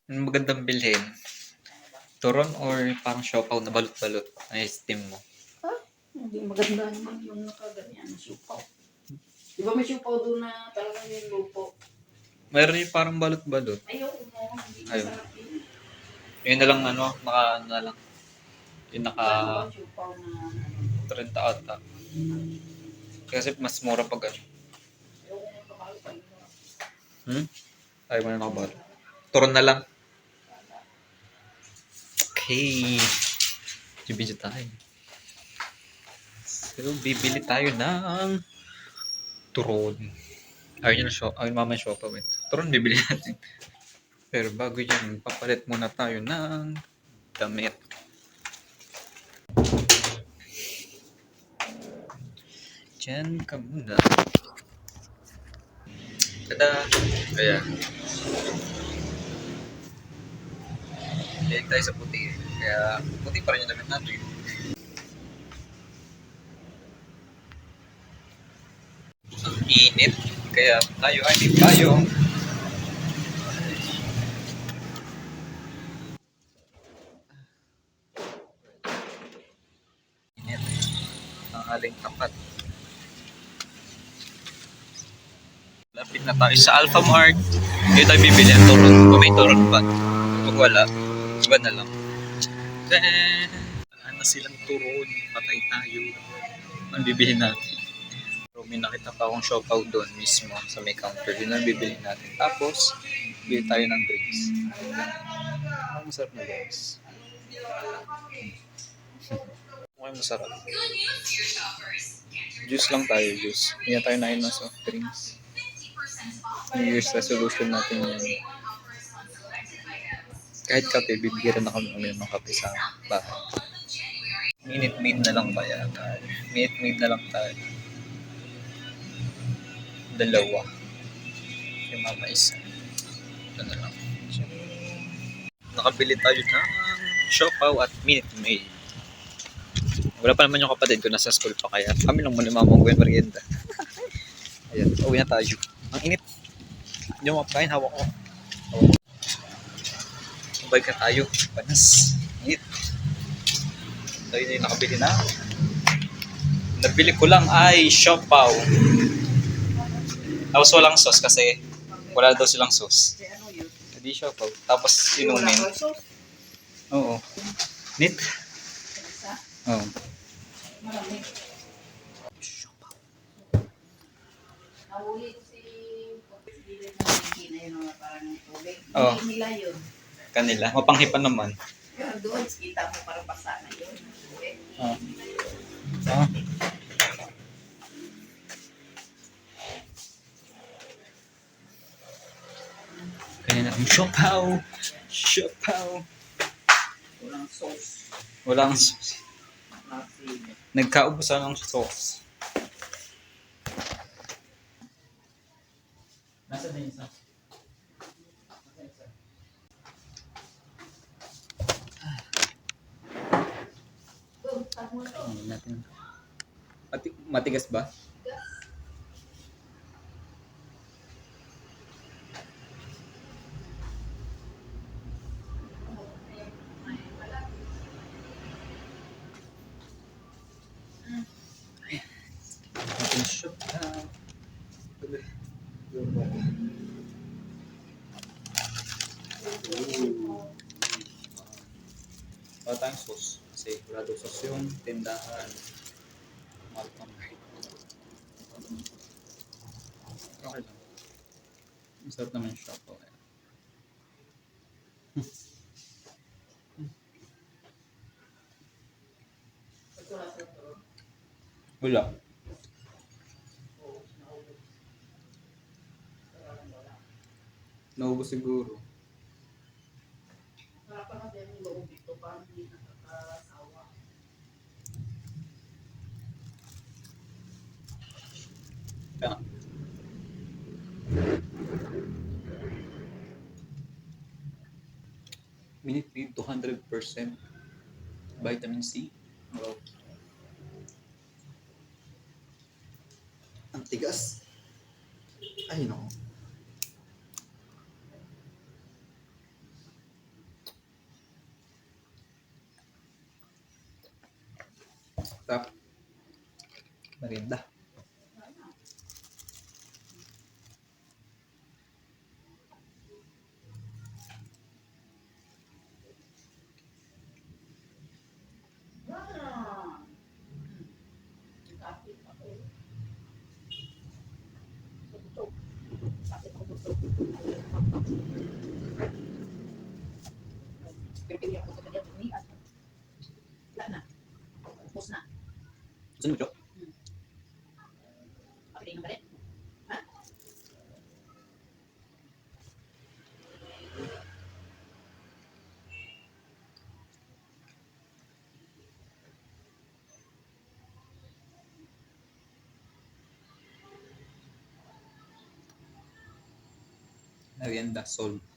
Anong magandang bilhin? Turon or parang siopaw na balot-balot na steam mo? Hindi maganda naman yung nakaganyan na siupaw. Di ba may siupaw doon na talagang yung lupo? Meron yung parang balot-balot. Ayaw mo, hindi Ayaw. masarap yun. Yun na lang ano, ano na lang. Yung naka Ano ba siupaw na ano? 30 ata. Kasi mas mura pag ano. Ayaw ko nakakalo pa yun. Ayaw mo na nakabalot. Turon na lang. Okay. Video tayo. So, bibili tayo ng turon. Ayun mama yung siopaw. Turon bibili natin. Pero bago yan, papalit muna tayo ng damit. Diyan ka muna. Tada! Ayan. Diyan tayo sa puti. Kaya puti pa rin yung damit natin. Ang init. Kaya tayo ay di tayo. Init. Ang aling tapat. Lapit na tayo sa Alpha Mart. Dito tayo bibili ang turon. Kung may turon pa. Kung wala, iba na lang. Then, wala na silang turon. Patay tayo. Ang bibili natin. Pero may nakita pa akong siopaw doon mismo sa may counter. Yun ang bibili natin. Tapos, bili tayo ng drinks. Ang masarap na drinks. Mukhang masarap. Juice lang tayo, juice. Hindi na tayo nainom sa soft drinks. New Year's resolution natin yan. Kahit kape, bibigyan na kami uminom ng kape sa bahay. Minute maid na lang ba yan? Minute maid na lang tayo. Dalawa. Yung mama isa. Ito na lang. Nakabili tayo ng siopaw at minute maid. Wala pa naman yung kapatid ko, nasa school pa, kaya kami lang muna mamang ko yung merienda. Ayan, uwi na tayo. Ang init. Hindi mo mapakain, hawak ko. Balik na tayo. Panas. Init. Tayo na yung nakabili na. Nabili ko lang ay siopaw. Tapos walang sauce kasi wala daw silang sauce. Ano yun? Hindi siopaw. Tapos inumin. Oo. Nit. Oo. Marami. Nahuli ko si Pagkasilit na hindi na yun parang tubig. Oo. Hindi nila yun. Kanila. Mapanghipan naman. Pero doon, kita mo parang basa na yun. Ah. Ah. Kaya na ang siopaw. Siopaw. Walang sauce. Walang sauce. Kasi, Nagkaubusan ng sauce. Nasa din isa? Natin. Matigas ba? Natin siopaw. Wala tayong sauce. Kasi wala daw sauce yung tindahan. Mahal pang rate. Okay lang. Masarap naman yung siopaw. Wala. Naubos siguro. Harapan natin yung loob dito para hindi nakakasawa. Kaya Minute Maid 200% vitamin C. Wow. Ang tigas. Ay no. Tap. Merienda. Pipili ako sa kanya, ni at wala na. Ubus na. Gusto mo, Jo? Pakilin mo ba rin? Ha? Merienda, solve.